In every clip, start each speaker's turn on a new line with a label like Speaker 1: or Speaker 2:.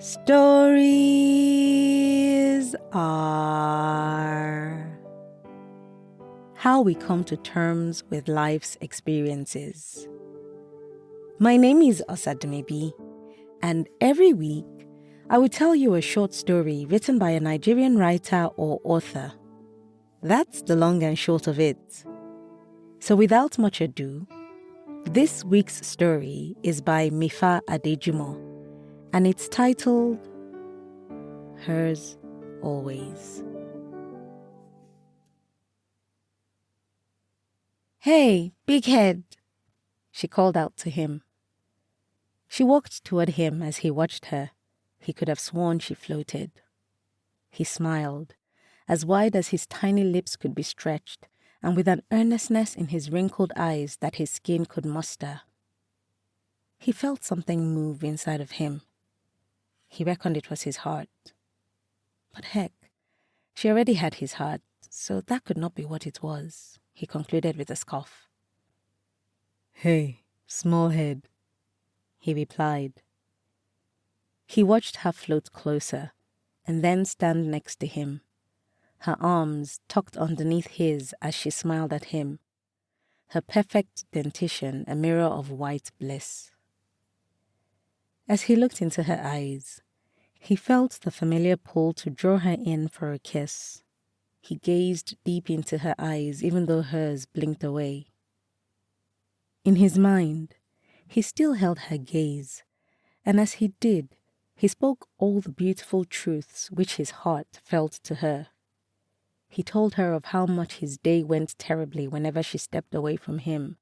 Speaker 1: Stories are how we come to terms with life's experiences. My name is Osademebi, and every week I will tell you a short story written by a Nigerian writer or author. That's the long and short of it. So without much ado, this week's story is by Mifa Adejumo, and it's titled Hers Always. "Hey, big head," she called out to him. She walked toward him as he watched her. He could have sworn she floated. He smiled, as wide as his tiny lips could be stretched, and with an earnestness in his wrinkled eyes that his skin could muster. He felt something move inside of him. He reckoned it was his heart. But heck, she already had his heart, so that could not be what it was, he concluded with a scoff. "Hey, small head," he replied. He watched her float closer and then stand next to him, her arms tucked underneath his as she smiled at him, her perfect dentition a mirror of white bliss. As he looked into her eyes, he felt the familiar pull to draw her in for a kiss. He gazed deep into her eyes even though hers blinked away. In his mind, he still held her gaze, and as he did, he spoke all the beautiful truths which his heart felt to her. He told her of how much his day went terribly whenever she stepped away from him.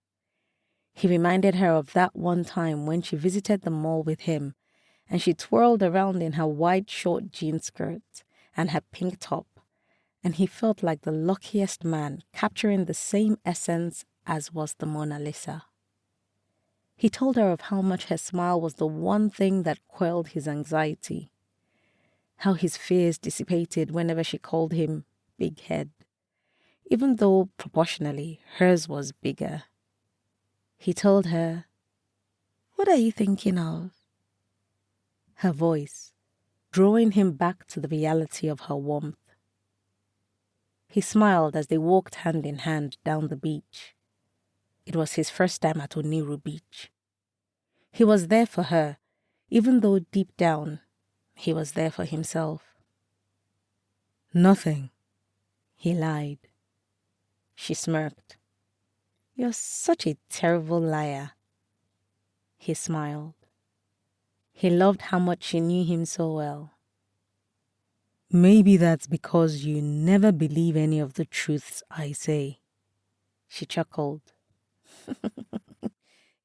Speaker 1: He reminded her of that one time when she visited the mall with him, and she twirled around in her white short jean skirt and her pink top, and he felt like the luckiest man capturing the same essence as was the Mona Lisa. He told her of how much her smile was the one thing that quelled his anxiety, how his fears dissipated whenever she called him big head, even though proportionally hers was bigger. He told her, "What are you thinking of?" Her voice, drawing him back to the reality of her warmth. He smiled as they walked hand in hand down the beach. It was his first time at Oniru Beach. He was there for her, even though deep down, he was there for himself. "Nothing," he lied. She smirked. "You're such a terrible liar." He smiled. He loved how much she knew him so well. "Maybe that's because you never believe any of the truths I say," she chuckled.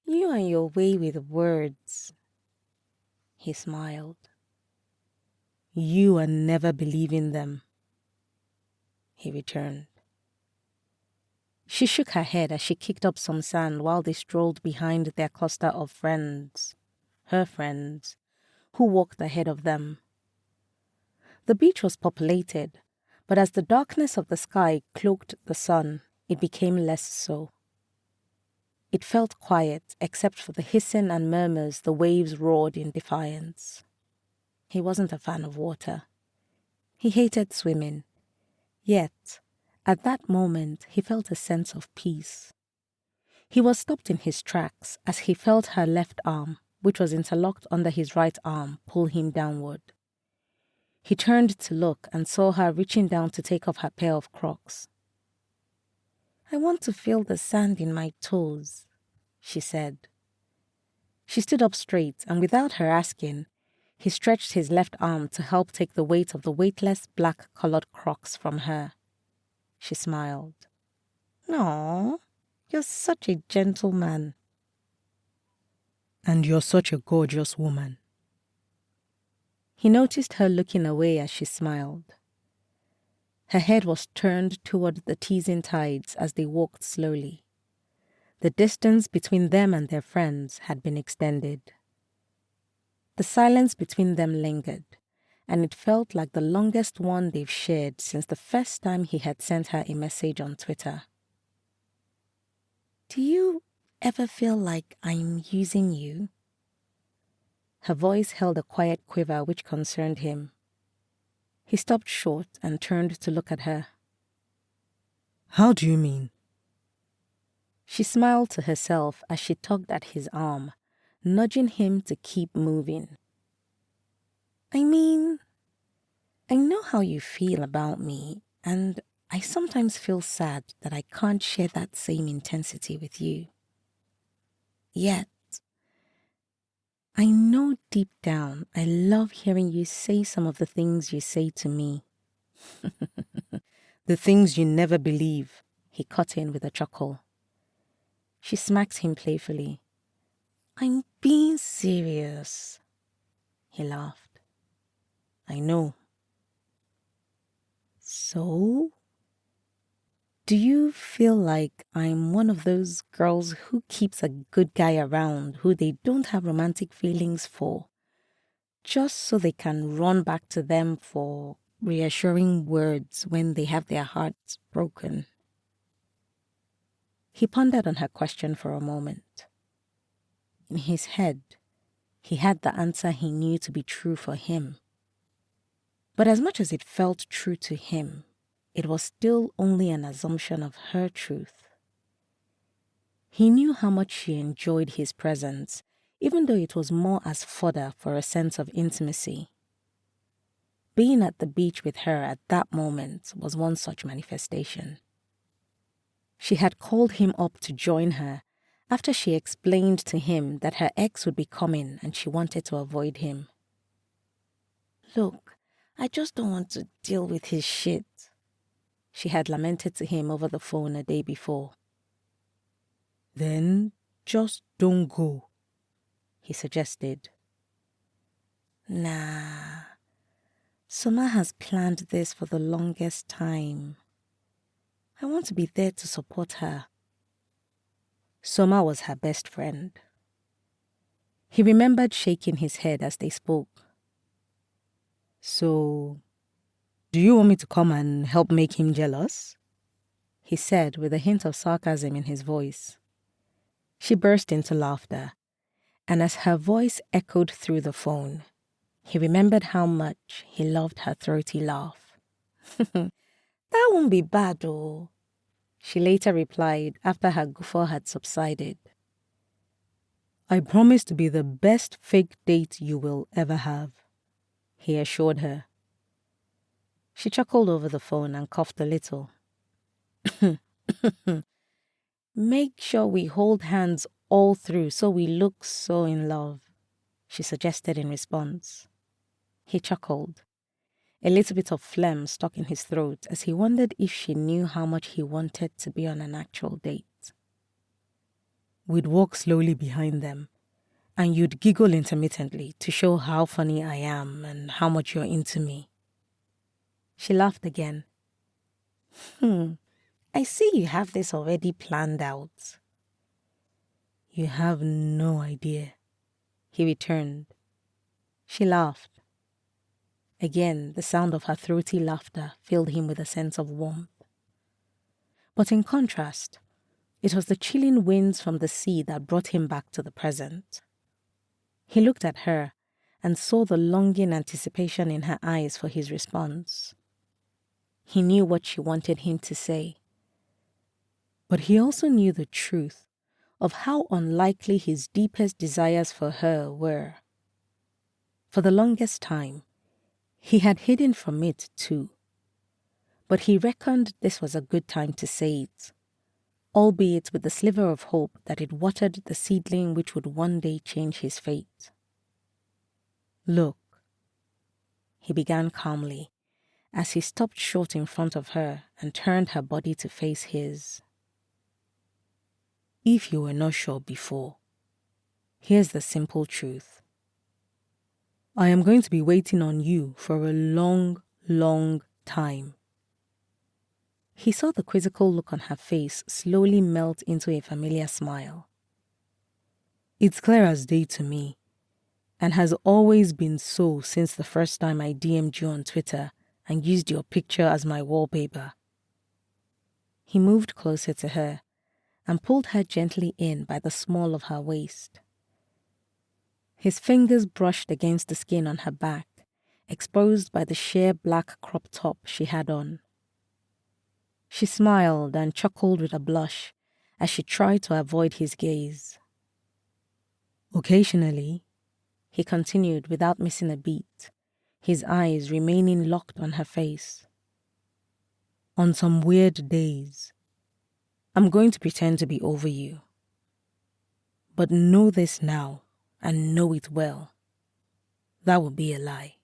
Speaker 1: "You and your way with words." He smiled. "You are never believing them," he returned. She shook her head as she kicked up some sand while they strolled behind their cluster of friends, her friends, who walked ahead of them. The beach was populated, but as the darkness of the sky cloaked the sun, it became less so. It felt quiet except for the hissing and murmurs the waves roared in defiance. He wasn't a fan of water. He hated swimming. Yet, at that moment, he felt a sense of peace. He was stopped in his tracks as he felt her left arm, which was interlocked under his right arm, pull him downward. He turned to look and saw her reaching down to take off her pair of Crocs. "I want to feel the sand in my toes," she said. She stood up straight, and without her asking, he stretched his left arm to help take the weight of the weightless black-colored Crocs from her. She smiled. "Aw, you're such a gentleman." "And you're such a gorgeous woman." He noticed her looking away as she smiled. Her head was turned toward the teasing tides as they walked slowly. The distance between them and their friends had been extended. The silence between them lingered, and it felt like the longest one they've shared since the first time he had sent her a message on Twitter. "Do you ever feel like I'm using you?" Her voice held a quiet quiver which concerned him. He stopped short and turned to look at her.
Speaker 2: How do you mean?
Speaker 1: She smiled to herself as she tugged at his arm, nudging him to keep moving. I mean, I know how you feel about me, and I sometimes feel sad that I can't share that same intensity with you. Yet, I know deep down I love hearing you say some of the things you say to me.
Speaker 2: The things you never believe.
Speaker 1: He cut in with a chuckle. She smacked him playfully. I'm being serious. He laughed.
Speaker 2: I know.
Speaker 1: So? Do you feel like I'm one of those girls who keeps a good guy around who they don't have romantic feelings for, just so they can run back to them for reassuring words when they have their hearts broken? He pondered on her question for a moment. In his head, he had the answer he knew to be true for him. But as much as it felt true to him, it was still only an assumption of her truth. He knew how much she enjoyed his presence, even though it was more as fodder for a sense of intimacy. Being at the beach with her at that moment was one such manifestation. She had called him up to join her after she explained to him that her ex would be coming and she wanted to avoid him. Look, I just don't want to deal with his shit, she had lamented to him over the phone a day before.
Speaker 2: Then just don't go,
Speaker 1: he suggested. Nah, Soma has planned this for the longest time. I want to be there to support her. Soma was her best friend. He remembered shaking his head as they spoke.
Speaker 2: So, do you want me to come and help make him jealous?
Speaker 1: He said with a hint of sarcasm in his voice. She burst into laughter, and as her voice echoed through the phone, he remembered how much he loved her throaty laugh. That won't be bad, though, she later replied after her guffaw had subsided.
Speaker 2: I promise to be the best fake date you will ever have,
Speaker 1: he assured her. She chuckled over the phone and coughed a little. Make sure we hold hands all through so we look so in love, she suggested in response. He chuckled. A little bit of phlegm stuck in his throat as he wondered if she knew how much he wanted to be on an actual date.
Speaker 2: We'd walk slowly behind them, and you'd giggle intermittently to show how funny I am and how much you're into me.
Speaker 1: She laughed again. I see you have this already planned out.
Speaker 2: You have no idea,
Speaker 1: he returned. She laughed. Again, the sound of her throaty laughter filled him with a sense of warmth. But in contrast, it was the chilling winds from the sea that brought him back to the present. He looked at her and saw the longing anticipation in her eyes for his response. He knew what she wanted him to say. But he also knew the truth of how unlikely his deepest desires for her were. For the longest time, he had hidden from it too. But he reckoned this was a good time to say it, albeit with the sliver of hope that it watered the seedling which would one day change his fate. Look, he began calmly, as he stopped short in front of her and turned her body to face his. If you were not sure before, here's the simple truth. I am going to be waiting on you for a long, long time. He saw the quizzical look on her face slowly melt into a familiar smile. It's clear as day to me, and has always been so since the first time I DM'd you on Twitter and used your picture as my wallpaper. He moved closer to her and pulled her gently in by the small of her waist. His fingers brushed against the skin on her back, exposed by the sheer black crop top she had on. She smiled and chuckled with a blush as she tried to avoid his gaze. Occasionally, he continued without missing a beat, his eyes remaining locked on her face. On some weird days, I'm going to pretend to be over you. But know this now, and know it well. That would be a lie.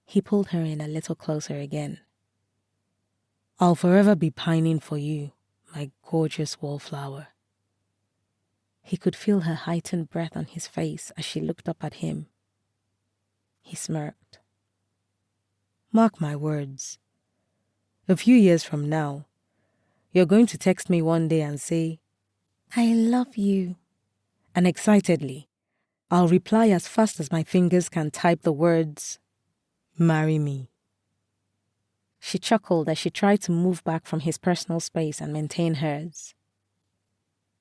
Speaker 1: He pulled her in a little closer again. I'll forever be pining for you, my gorgeous wallflower. He could feel her heightened breath on his face as she looked up at him. He smirked. Mark my words. A few years from now, you're going to text me one day and say, I love you. And excitedly, I'll reply as fast as my fingers can type the words, marry me. She chuckled as she tried to move back from his personal space and maintain hers.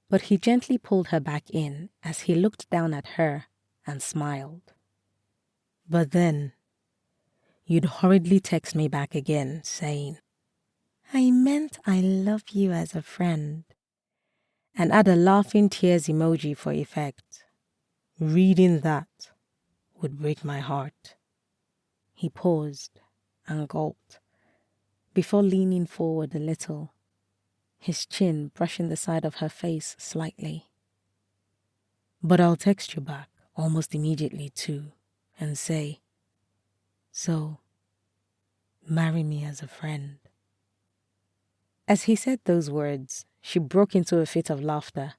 Speaker 1: But he gently pulled her back in as he looked down at her and smiled. But then, you'd hurriedly text me back again, saying, I meant I love you as a friend, and add a laughing tears emoji for effect. Reading that would break my heart. He paused and gulped before leaning forward a little, his chin brushing the side of her face slightly. But I'll text you back almost immediately too and say, so, marry me as a friend. As he said those words, she broke into a fit of laughter.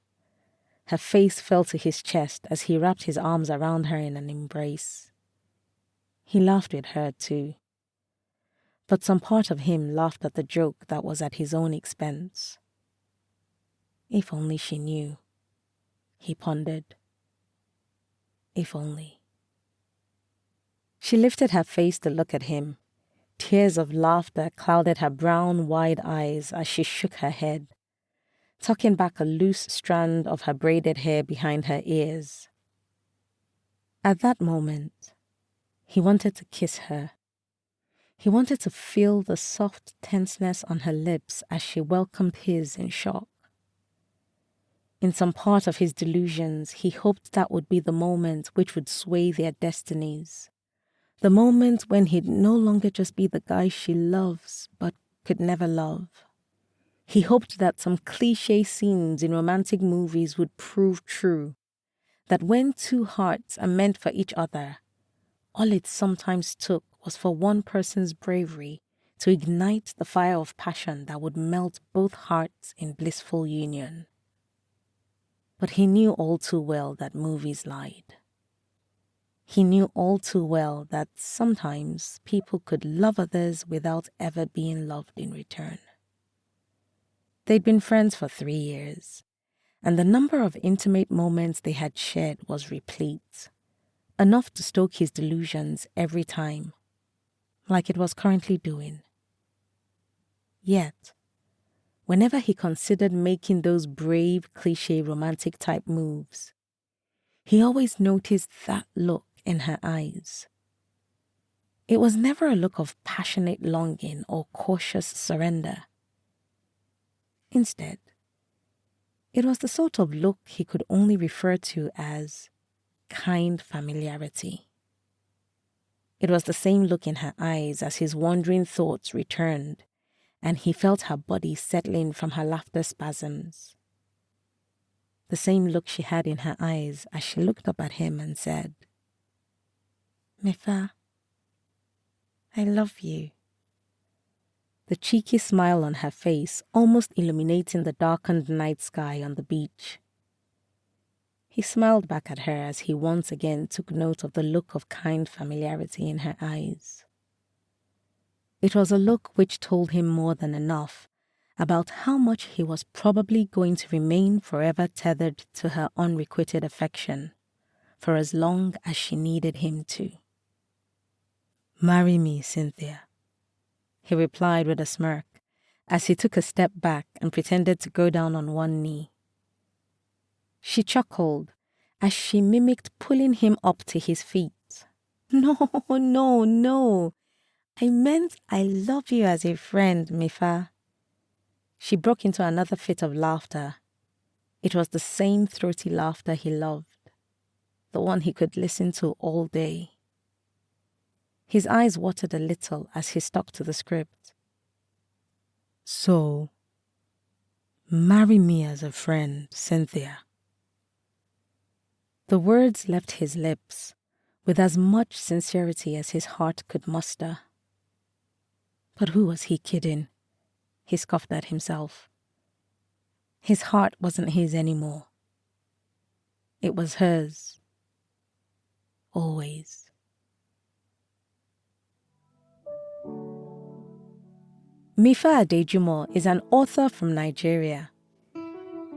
Speaker 1: Her face fell to his chest as he wrapped his arms around her in an embrace. He laughed with her too. But some part of him laughed at the joke that was at his own expense. If only she knew, he pondered. If only. She lifted her face to look at him. Tears of laughter clouded her brown, wide eyes as she shook her head, tucking back a loose strand of her braided hair behind her ears. At that moment, he wanted to kiss her. He wanted to feel the soft tenseness on her lips as she welcomed his in shock. In some part of his delusions, he hoped that would be the moment which would sway their destinies. The moment when he'd no longer just be the guy she loves, but could never love. He hoped that some cliché scenes in romantic movies would prove true. That when two hearts are meant for each other, all it sometimes took was for one person's bravery to ignite the fire of passion that would melt both hearts in blissful union. But he knew all too well that movies lied. He knew all too well that sometimes people could love others without ever being loved in return. They'd been friends for 3 years, and the number of intimate moments they had shared was replete, enough to stoke his delusions every time, like it was currently doing. Yet, whenever he considered making those brave, cliché romantic type moves, he always noticed that look in her eyes. It was never a look of passionate longing or cautious surrender. Instead, it was the sort of look he could only refer to as kind familiarity. It was the same look in her eyes as his wandering thoughts returned, and he felt her body settling from her laughter spasms. The same look she had in her eyes as she looked up at him and said, Mifa, I love you. The cheeky smile on her face almost illuminating the darkened night sky on the beach. He smiled back at her as he once again took note of the look of kind familiarity in her eyes. It was a look which told him more than enough about how much he was probably going to remain forever tethered to her unrequited affection for as long as she needed him to. Marry me, Cynthia, he replied with a smirk as he took a step back and pretended to go down on one knee. She chuckled as she mimicked pulling him up to his feet. No, no, no. I meant I love you as a friend, Mifa. She broke into another fit of laughter. It was the same throaty laughter he loved, the one he could listen to all day. His eyes watered a little as he stuck to the script.
Speaker 2: So, marry me as a friend, Cynthia.
Speaker 1: The words left his lips with as much sincerity as his heart could muster. But who was he kidding? He scoffed at himself. His heart wasn't his anymore. It was hers. Always. Mifa Adejumo is an author from Nigeria.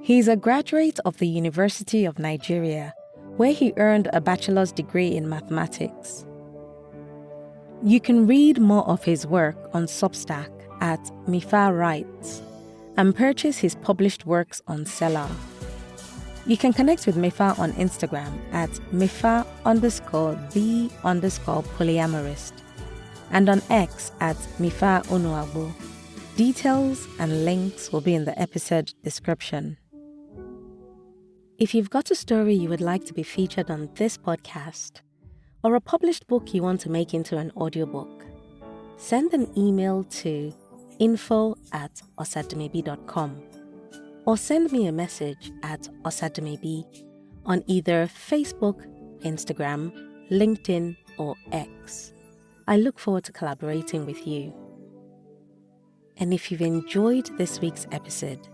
Speaker 1: He is a graduate of the University of Nigeria, where he earned a bachelor's degree in mathematics. You can read more of his work on Substack at Mifa Writes and purchase his published works on Selar. You can connect with Mifa on Instagram at Mifa_the_polyamorist and on X at Mifa Onuagbo. Details and links will be in the episode description. If you've got a story you would like to be featured on this podcast, or a published book you want to make into an audiobook, send an email to info@osadumebi.com or send me a message at Osadumebi on either Facebook, Instagram, LinkedIn, or X. I look forward to collaborating with you. And if you've enjoyed this week's episode,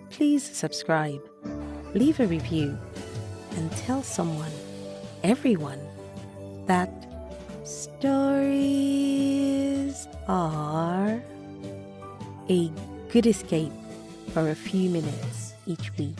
Speaker 1: please subscribe, leave a review, and tell someone, everyone, that stories are a good escape for a few minutes each week.